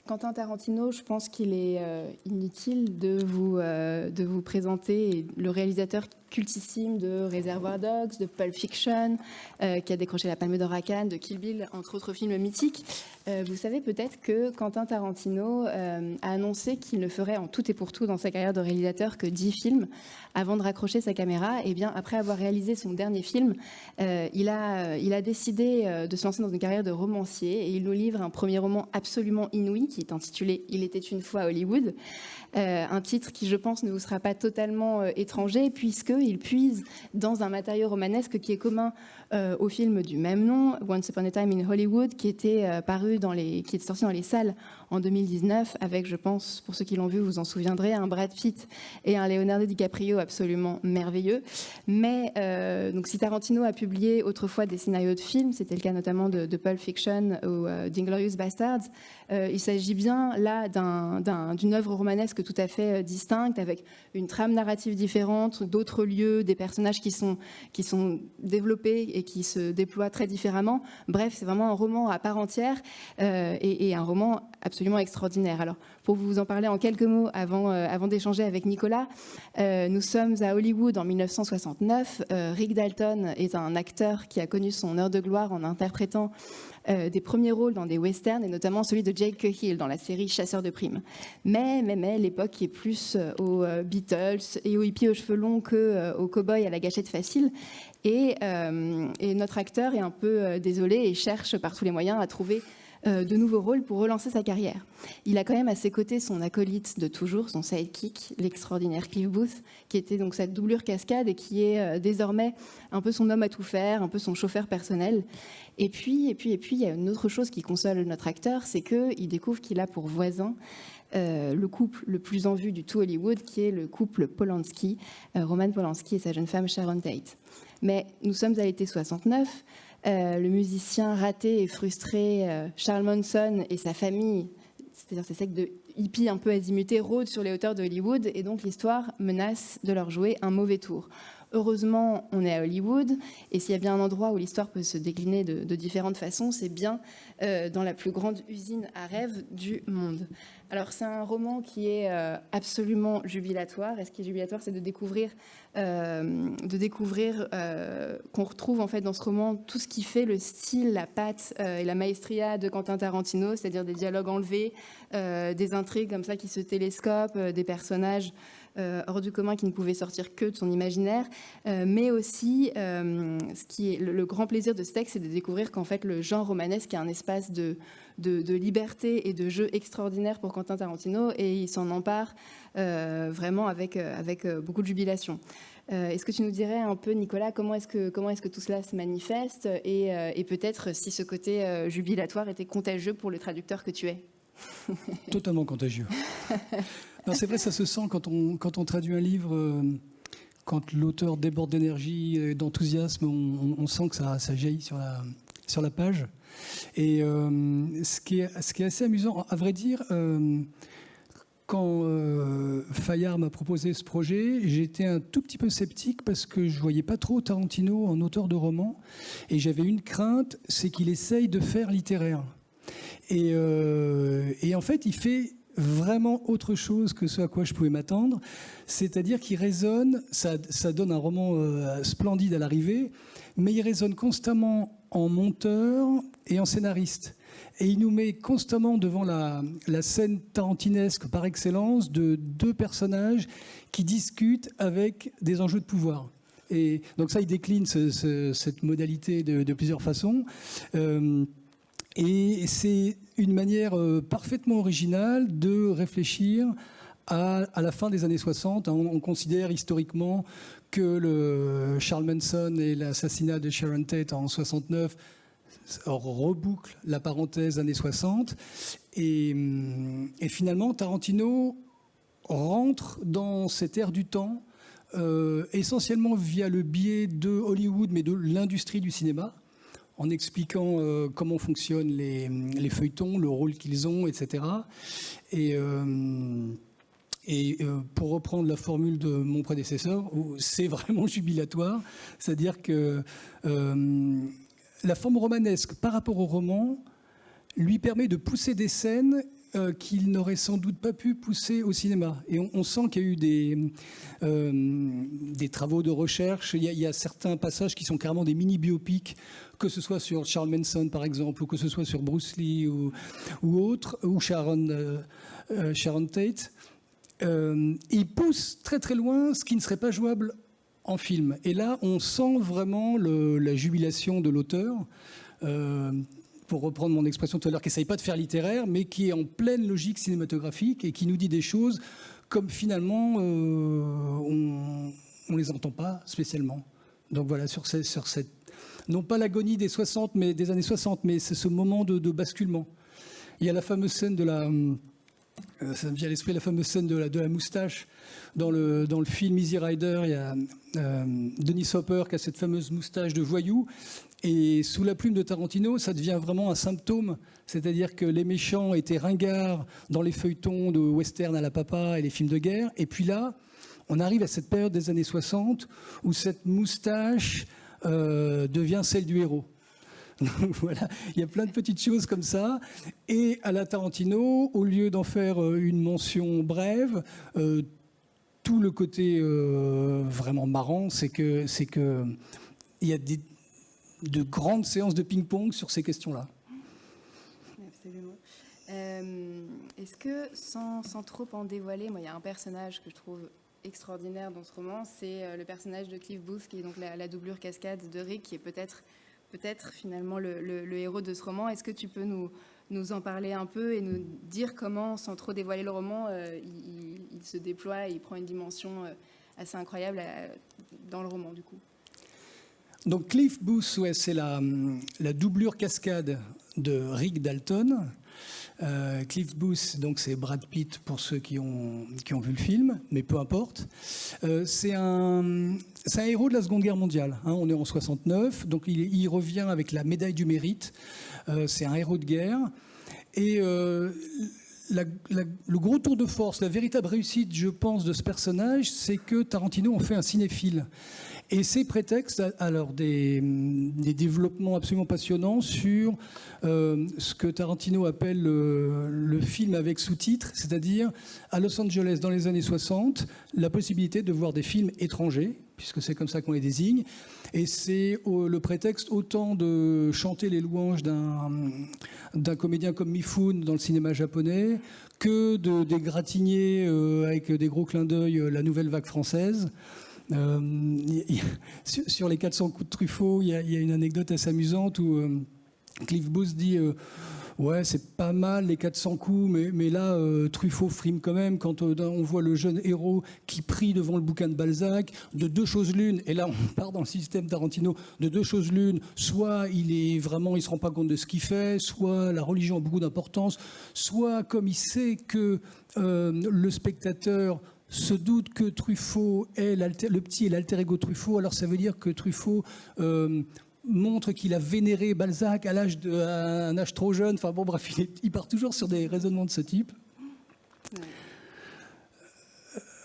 Quentin Tarantino, je pense qu'il est inutile de vous présenter le réalisateur cultissime de Reservoir Dogs, de Pulp Fiction, qui a décroché la Palme d'Or à Cannes, de Kill Bill, entre autres films mythiques. Vous savez peut-être que Quentin Tarantino a annoncé qu'il ne ferait en tout et pour tout dans sa carrière de réalisateur que 10 films avant de raccrocher sa caméra. Et bien, après avoir réalisé son dernier film, il a décidé de se lancer dans une carrière de romancier et il nous livre un premier roman absolument inouï qui est intitulé « Il était une fois à Hollywood ». Un titre qui, je pense, ne vous sera pas totalement étranger, puisqu'il puise dans un matériau romanesque qui est commun au film du même nom, Once Upon a Time in Hollywood, qui était qui est sorti dans les salles en 2019, avec, je pense, pour ceux qui l'ont vu, vous en souviendrez, un Brad Pitt et un Leonardo DiCaprio absolument merveilleux. Mais donc, si Tarantino a publié autrefois des scénarios de films, c'était le cas notamment de Pulp Fiction ou d'Inglourious Basterds, il s'agit bien là d'une œuvre romanesque tout à fait distincte, avec une trame narrative différente, d'autres lieux, des personnages qui sont développés et qui se déploient très différemment. Bref, c'est vraiment un roman à part entière et un roman absolument extraordinaire. Alors, pour vous en parler en quelques mots avant d'échanger avec Nicolas, nous sommes à Hollywood en 1969. Rick Dalton est un acteur qui a connu son heure de gloire en interprétant des premiers rôles dans des westerns, et notamment celui de Jake Hill dans la série Chasseur de primes. Mais l'époque est plus aux Beatles et aux hippies aux cheveux longs qu'aux cow-boys à la gâchette facile. Et notre acteur est un peu désolé et cherche par tous les moyens à trouver de nouveaux rôles pour relancer sa carrière. Il a quand même à ses côtés son acolyte de toujours, son sidekick, l'extraordinaire Cliff Booth, qui était donc cette doublure cascade et qui est désormais un peu son homme à tout faire, un peu son chauffeur personnel. Et puis, il y a une autre chose qui console notre acteur, c'est qu'il découvre qu'il a pour voisin le couple le plus en vue du tout Hollywood, qui est le couple Polanski, Roman Polanski et sa jeune femme Sharon Tate. Mais nous sommes à l'été 69, le musicien raté et frustré Charles Manson et sa famille, c'est-à-dire ces sectes de hippies un peu azimutés, rôdent sur les hauteurs de Hollywood, et donc l'histoire menace de leur jouer un mauvais tour. Heureusement, on est à Hollywood, et s'il y a bien un endroit où l'histoire peut se décliner de différentes façons, c'est bien dans la plus grande usine à rêves du monde. Alors, c'est un roman qui est absolument jubilatoire. Et ce qui est jubilatoire, c'est de découvrir qu'on retrouve en fait dans ce roman tout ce qui fait le style, la patte et la maestria de Quentin Tarantino, c'est-à-dire des dialogues enlevés, des intrigues comme ça qui se télescopent, des personnages hors du commun qui ne pouvait sortir que de son imaginaire, mais aussi ce qui est le grand plaisir de ce texte, c'est de découvrir qu'en fait le genre romanesque est un espace de liberté et de jeu extraordinaire pour Quentin Tarantino, et il s'en empare vraiment avec beaucoup de jubilation. Est-ce que tu nous dirais un peu, Nicolas, comment est-ce que tout cela se manifeste, et peut-être si ce côté jubilatoire était contagieux pour le traducteur que tu es? Totalement contagieux. Non, c'est vrai, ça se sent quand on traduit un livre, quand l'auteur déborde d'énergie, d'enthousiasme, on sent que ça jaillit sur la page. Et ce qui est assez amusant, à vrai dire, quand Fayard m'a proposé ce projet, j'étais un tout petit peu sceptique parce que je ne voyais pas trop Tarantino en auteur de roman, et j'avais une crainte, c'est qu'il essaye de faire littéraire. Et en fait, il fait vraiment autre chose que ce à quoi je pouvais m'attendre, c'est-à-dire qu'il résonne, ça donne un roman splendide à l'arrivée, mais il résonne constamment en monteur et en scénariste. Et il nous met constamment devant la scène tarantinesque par excellence de deux personnages qui discutent avec des enjeux de pouvoir. Et donc ça, il décline cette modalité de plusieurs façons. Et c'est une manière parfaitement originale de réfléchir à la fin des années 60. On considère historiquement que le Charles Manson et l'assassinat de Sharon Tate en 69 reboucle la parenthèse années 60. Et finalement, Tarantino rentre dans cette ère du temps, essentiellement via le biais de Hollywood, mais de l'industrie du cinéma, en expliquant comment fonctionnent les feuilletons, le rôle qu'ils ont, etc. Et pour reprendre la formule de mon prédécesseur, c'est vraiment jubilatoire, c'est-à-dire que la forme romanesque par rapport au roman lui permet de pousser des scènes qu'il n'aurait sans doute pas pu pousser au cinéma. Et on sent qu'il y a eu des travaux de recherche. Il y a certains passages qui sont carrément des mini-biopics, que ce soit sur Charles Manson, par exemple, ou que ce soit sur Bruce Lee ou autre, ou Sharon Tate. Il pousse très très loin ce qui ne serait pas jouable en film. Et là, on sent vraiment la jubilation de l'auteur, pour reprendre mon expression tout à l'heure, qui n'essaye pas de faire littéraire, mais qui est en pleine logique cinématographique et qui nous dit des choses comme finalement on ne les entend pas spécialement. Donc voilà, sur cette, non pas l'agonie des 60, mais des années 60, mais c'est ce moment de basculement. Il y a la fameuse scène de la... ça me vient à l'esprit, la fameuse scène de la moustache. Dans le film Easy Rider, il y a Dennis Hopper qui a cette fameuse moustache de voyou. Et sous la plume de Tarantino, ça devient vraiment un symptôme. C'est-à-dire que les méchants étaient ringards dans les feuilletons de western à la papa et les films de guerre. Et puis là, on arrive à cette période des années 60 où cette moustache devient celle du héros. Donc voilà, il y a plein de petites choses comme ça. Et à la Tarantino, au lieu d'en faire une mention brève, tout le côté vraiment marrant, c'est que il y a de grandes séances de ping-pong sur ces questions-là. Absolument. Est-ce que, sans trop en dévoiler, moi, il y a un personnage que je trouve extraordinaire dans ce roman, c'est le personnage de Cliff Booth, qui est donc la doublure cascade de Rick, qui est peut-être finalement le héros de ce roman. Est-ce que tu peux nous en parler un peu et nous dire comment, sans trop dévoiler le roman, il se déploie et il prend une dimension assez incroyable dans le roman, du coup? Donc Cliff Booth, ouais, c'est la doublure cascade de Rick Dalton. Cliff Booth, donc c'est Brad Pitt pour ceux qui ont vu le film, mais peu importe. C'est un héros de la Seconde Guerre mondiale. Hein, on est en 69, donc il revient avec la médaille du mérite. C'est un héros de guerre. Et le gros tour de force, la véritable réussite, je pense, de ce personnage, c'est que Tarantino en fait un cinéphile. Et c'est prétexte alors des développements absolument passionnants sur ce que Tarantino appelle le film avec sous-titres, c'est-à-dire à Los Angeles dans les années 60, la possibilité de voir des films étrangers, puisque c'est comme ça qu'on les désigne. Et c'est le prétexte autant de chanter les louanges d'un comédien comme Mifune dans le cinéma japonais que d'égratigner avec des gros clins d'œil la nouvelle vague française. Sur les 400 coups de Truffaut, il y a une anecdote assez amusante où Cliff Booth dit ouais, c'est pas mal les 400 coups, mais là Truffaut frime quand même quand on voit le jeune héros qui prie devant le bouquin de Balzac, de deux choses l'une, et là on part dans le système Tarantino, de deux choses l'une, soit il se rend pas compte de ce qu'il fait, soit la religion a beaucoup d'importance, soit comme il sait que le spectateur se doute que Truffaut est le petit et l'alter ego Truffaut, alors ça veut dire que Truffaut montre qu'il a vénéré Balzac à un âge trop jeune. Enfin bon, bref, il part toujours sur des raisonnements de ce type.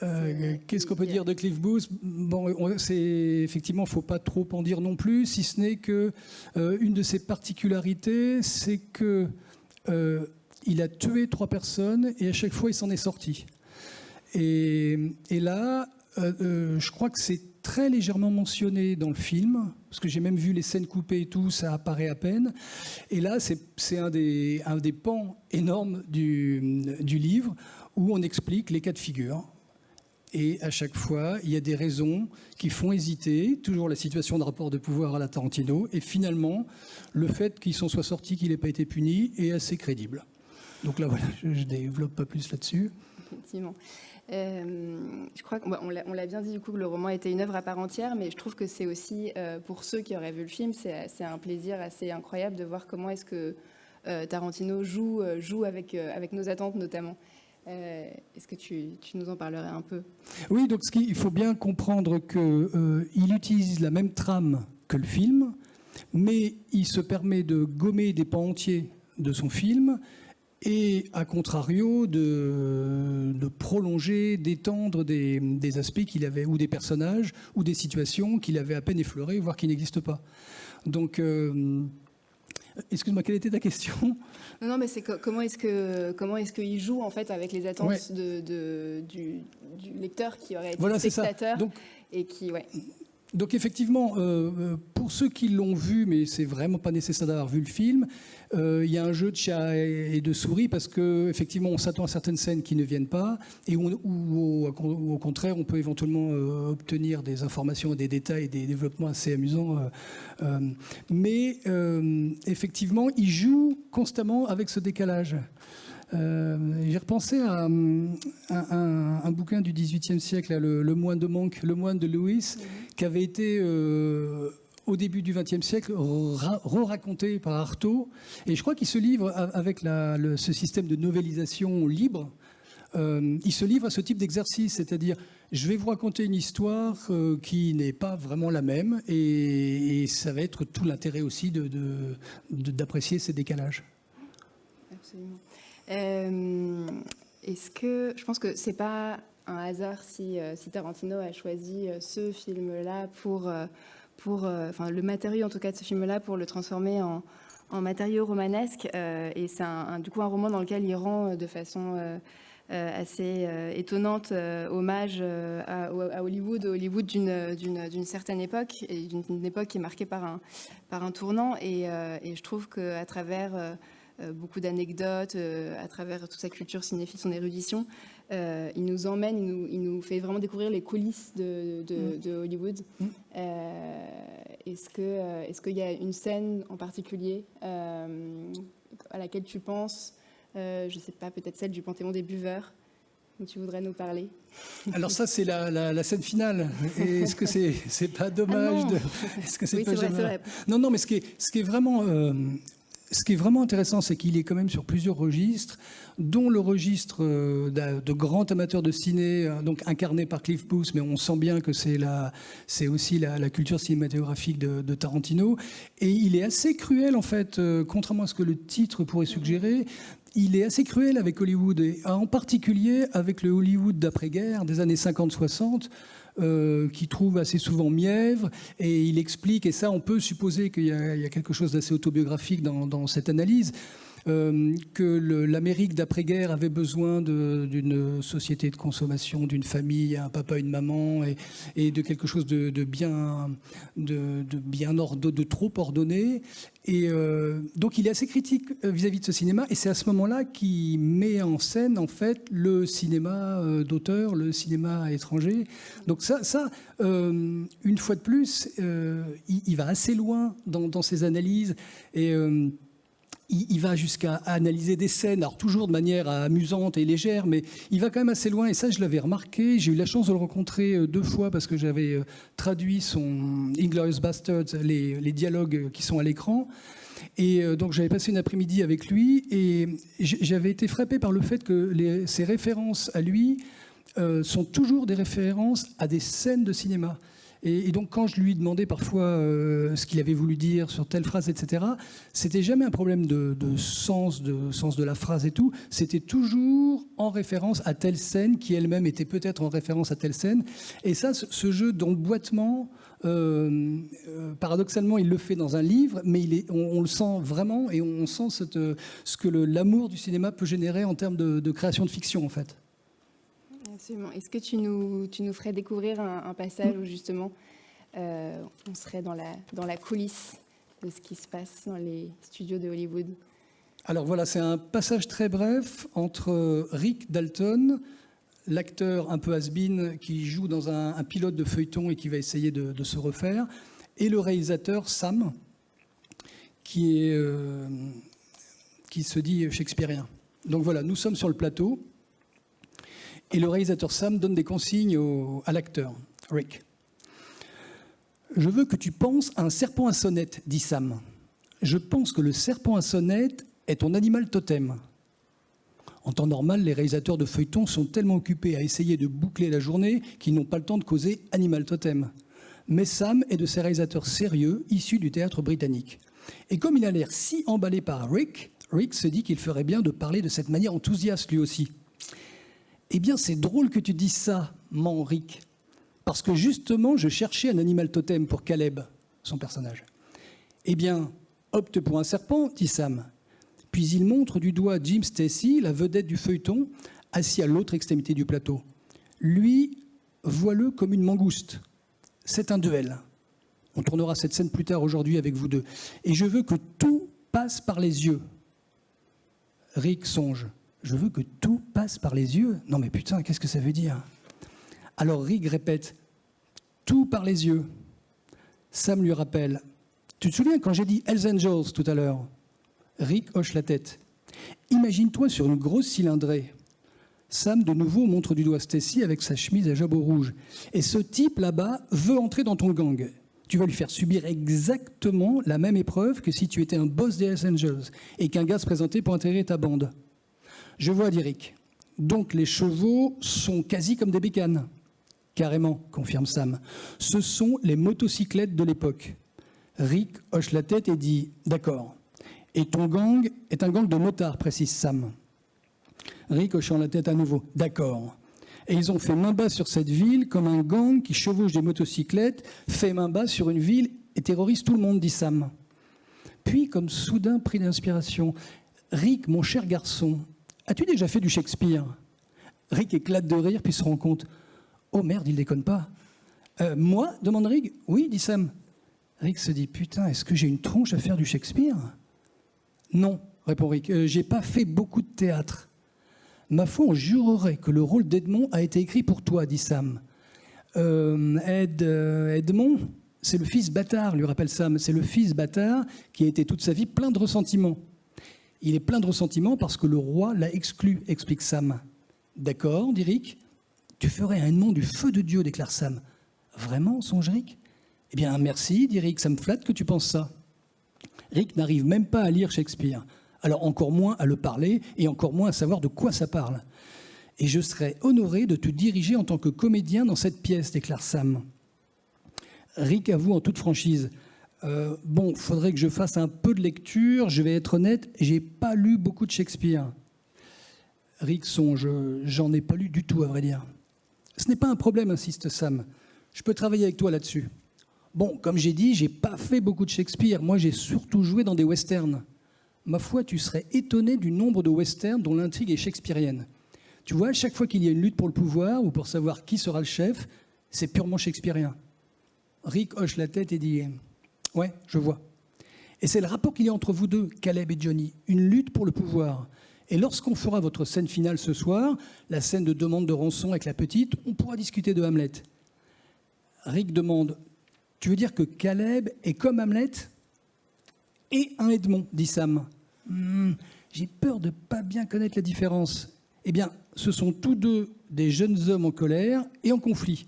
Qu'est-ce qu'on peut dire de Cliff Booth? Bon, effectivement, il ne faut pas trop en dire non plus, si ce n'est que une de ses particularités, c'est que il a tué 3 personnes et à chaque fois, il s'en est sorti. Et là, je crois que c'est très légèrement mentionné dans le film, parce que j'ai même vu les scènes coupées et tout, ça apparaît à peine. Et là, c'est un des pans énormes du livre où on explique les cas de figure. Et à chaque fois, il y a des raisons qui font hésiter, toujours la situation de rapport de pouvoir à la Tarantino, et finalement, le fait qu'il s'en soit sorti, qu'il n'ait pas été puni, est assez crédible. Donc là, voilà, je ne développe pas plus là-dessus. Effectivement. Je crois qu'on l'a bien dit, du coup, que le roman était une œuvre à part entière, mais je trouve que c'est aussi, pour ceux qui auraient vu le film, c'est un plaisir assez incroyable de voir comment est-ce que Tarantino joue avec nos attentes, notamment. Est-ce que tu nous en parlerais un peu? Oui, donc il faut bien comprendre qu'il utilise la même trame que le film, mais il se permet de gommer des pans entiers de son film et, à contrario, de prolonger, d'étendre des aspects qu'il avait, ou des personnages, ou des situations qu'il avait à peine effleurées, voire qui n'existent pas. Donc, Excuse-moi, quelle était ta question ? Non, mais c'est comment est-ce qu'il joue en fait avec les attentes du lecteur qui aurait été spectateur et qui Donc effectivement, pour ceux qui l'ont vu, mais c'est vraiment pas nécessaire d'avoir vu le film, il y a un jeu de chat et de souris parce que effectivement on s'attend à certaines scènes qui ne viennent pas et ou au contraire on peut éventuellement obtenir des informations, des détails, et des développements assez amusants. Mais effectivement, il joue constamment avec ce décalage. J'ai repensé à un bouquin du XVIIIe siècle, là, le moine de Monk, le moine de Lewis, qui avait été au début du XXe siècle re-raconté par Artaud. Et je crois qu'il se livre avec ce système de novélisation libre. Il se livre à ce type d'exercice, c'est-à-dire je vais vous raconter une histoire qui n'est pas vraiment la même, et ça va être tout l'intérêt aussi d'apprécier ces décalages. Absolument. Je pense que c'est pas un hasard si Tarantino a choisi ce film-là pour le matériau en tout cas de ce film-là pour le transformer en matériau romanesque, et c'est du coup un roman dans lequel il rend de façon assez étonnante hommage à Hollywood d'une certaine époque, et d'une époque qui est marquée par un tournant, et je trouve qu'à travers beaucoup d'anecdotes, à travers toute sa culture cinéphile, son érudition, il nous emmène, il nous fait vraiment découvrir les coulisses de Hollywood. Est-ce qu'il y a une scène en particulier à laquelle tu penses, je ne sais pas, peut-être celle du Panthéon des buveurs, dont tu voudrais nous parler? Alors ça, c'est la scène finale. Et est-ce que c'est pas dommage Est-ce que c'est pas c'est vrai. Non, mais ce qui est vraiment... Ce qui est vraiment intéressant, c'est qu'il est quand même sur plusieurs registres, dont le registre de grand amateur de ciné, donc incarné par Cliff Booth, mais on sent bien que c'est aussi la culture cinématographique de Tarantino. Et il est assez cruel, en fait, contrairement à ce que le titre pourrait suggérer. Il est assez cruel avec Hollywood, et en particulier avec le Hollywood d'après-guerre des années 50-60, qui trouve assez souvent mièvre, et il explique, et ça on peut supposer qu'il y a quelque chose d'assez autobiographique dans cette analyse, que l'Amérique d'après-guerre avait besoin d'une société de consommation, d'une famille, un papa, une maman, et de quelque chose de trop ordonné. Et donc il est assez critique vis-à-vis de ce cinéma, et c'est à ce moment-là qu'il met en scène en fait le cinéma d'auteur, le cinéma étranger. Donc ça une fois de plus, il va assez loin dans ses analyses, et il va jusqu'à analyser des scènes, alors toujours de manière amusante et légère, mais il va quand même assez loin, et ça je l'avais remarqué. J'ai eu la chance de le rencontrer 2 fois parce que j'avais traduit son Inglourious Basterds, les dialogues qui sont à l'écran. Et donc j'avais passé une après-midi avec lui, et j'avais été frappé par le fait que ses références à lui sont toujours des références à des scènes de cinéma. Et donc, quand je lui demandais parfois ce qu'il avait voulu dire sur telle phrase, etc., c'était jamais un problème de sens de la phrase et tout. C'était toujours en référence à telle scène qui elle-même était peut-être en référence à telle scène. Et ça, ce jeu d'emboîtement, paradoxalement, il le fait dans un livre, mais on le sent vraiment, et on sent ce que l'amour du cinéma peut générer en termes de création de fiction, en fait. Absolument. Est-ce que tu nous ferais découvrir un passage où justement on serait dans la coulisse de ce qui se passe dans les studios de Hollywood? Alors voilà, c'est un passage très bref entre Rick Dalton, l'acteur un peu has-been qui joue dans un pilote de feuilleton et qui va essayer de se refaire, et le réalisateur Sam, qui se dit shakespearien. Donc voilà, nous sommes sur le plateau. Et le réalisateur Sam donne des consignes à l'acteur, Rick. « Je veux que tu penses à un serpent à sonnette, dit Sam. Je pense que le serpent à sonnette est ton animal totem. » En temps normal, les réalisateurs de feuilletons sont tellement occupés à essayer de boucler la journée qu'ils n'ont pas le temps de causer animal totem. Mais Sam est de ces réalisateurs sérieux, issus du théâtre britannique. Et comme il a l'air si emballé par Rick, Rick se dit qu'il ferait bien de parler de cette manière enthousiaste lui aussi. « Eh bien, c'est drôle que tu dises ça, ment Rick, parce que justement, je cherchais un animal totem pour Caleb, son personnage. Eh bien, Opte pour un serpent, dit Sam. Puis il montre du doigt Jim Stacy, la vedette du feuilleton, assis à l'autre extrémité du plateau. Lui, vois-le comme une mangouste. C'est un duel. On tournera cette scène plus tard aujourd'hui avec vous deux. Et je veux que tout passe par les yeux. Rick songe. Je veux que tout passe par les yeux. Non mais putain, qu'est-ce que ça veut dire? Alors Rick répète. Tout par les yeux. Sam lui rappelle. Tu te souviens quand j'ai dit Hells Angels tout à l'heure? Rick hoche la tête. Imagine-toi sur une grosse cylindrée. Sam, de nouveau, montre du doigt Stacy avec sa chemise à jabot rouge. Et ce type là-bas veut entrer dans ton gang. Tu vas lui faire subir exactement la même épreuve que si tu étais un boss des Hells Angels et qu'un gars se présentait pour intégrer ta bande. Je vois, dit Rick. Donc les chevaux sont quasi comme des bécanes. Carrément, confirme Sam. Ce sont les motocyclettes de l'époque. Rick hoche la tête et dit « D'accord. Et ton gang est un gang de motards, précise Sam. » Rick hochant la tête à nouveau. « D'accord. Et ils ont fait main basse sur cette ville comme un gang qui chevauche des motocyclettes, fait main basse sur une ville et terrorise tout le monde, dit Sam. Puis, comme soudain pris d'inspiration, « Rick, mon cher garçon, as-tu déjà fait du Shakespeare ?» Rick éclate de rire puis se rend compte. « Oh merde, il déconne pas. »« Moi ?» demande Rick. « Oui, dit Sam. » Rick se dit « Putain, est-ce que j'ai une tronche à faire du Shakespeare ?»« Non, répond Rick, j'ai pas fait beaucoup de théâtre. »« Ma foi, on jurerait que le rôle d'Edmond a été écrit pour toi, dit Sam. »« Edmond, c'est le fils bâtard, lui rappelle Sam. C'est le fils bâtard qui a été toute sa vie plein de ressentiment. Il est plein de ressentiment parce que le roi l'a exclu, explique Sam. »« D'accord, dit Rick. »« Tu ferais un Edmond du feu de Dieu, déclare Sam. »« Vraiment, songe Rick ? » Eh bien, merci, dit Rick, ça me flatte que tu penses ça. Rick n'arrive même pas à lire Shakespeare, alors encore moins à le parler et encore moins à savoir de quoi ça parle. Et je serais honoré de te diriger en tant que comédien dans cette pièce, déclare Sam. Rick avoue en toute franchise. Bon, faudrait que je fasse un peu de lecture, je vais être honnête, j'ai pas lu beaucoup de Shakespeare. Rick songe, j'en ai pas lu du tout, à vrai dire. Ce n'est pas un problème, insiste Sam. Je peux travailler avec toi là-dessus. Bon, comme j'ai dit, j'ai pas fait beaucoup de Shakespeare. Moi, j'ai surtout joué dans des westerns. Ma foi, tu serais étonné du nombre de westerns dont l'intrigue est shakespearienne. Tu vois, chaque fois qu'il y a une lutte pour le pouvoir ou pour savoir qui sera le chef, c'est purement shakespearien. Rick hoche la tête et dit « Ouais, je vois. » Et c'est le rapport qu'il y a entre vous deux, Caleb et Johnny, une lutte pour le pouvoir. Et lorsqu'on fera votre scène finale ce soir, la scène de demande de rançon avec la petite, on pourra discuter de Hamlet. Rick demande « Tu veux dire que Caleb est comme Hamlet ?» Et un Edmond, dit Sam. J'ai peur de ne pas bien connaître la différence. Eh bien, ce sont tous deux des jeunes hommes en colère et en conflit.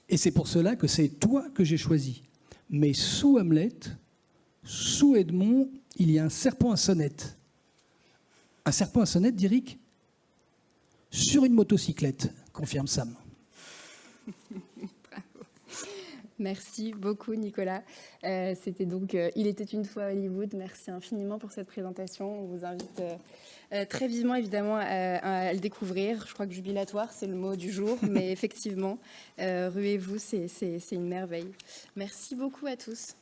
Et c'est pour cela que c'est toi que j'ai choisi. Mais sous Hamlet, sous Edmond, il y a un serpent à sonnette. Un serpent à sonnette, dit Rick ? Sur une motocyclette, confirme Sam. Merci beaucoup, Nicolas. C'était donc Il était une fois Hollywood. Merci infiniment pour cette présentation. On vous invite très vivement, évidemment, à le découvrir. Je crois que jubilatoire, c'est le mot du jour. Mais effectivement, ruez-vous, c'est une merveille. Merci beaucoup à tous.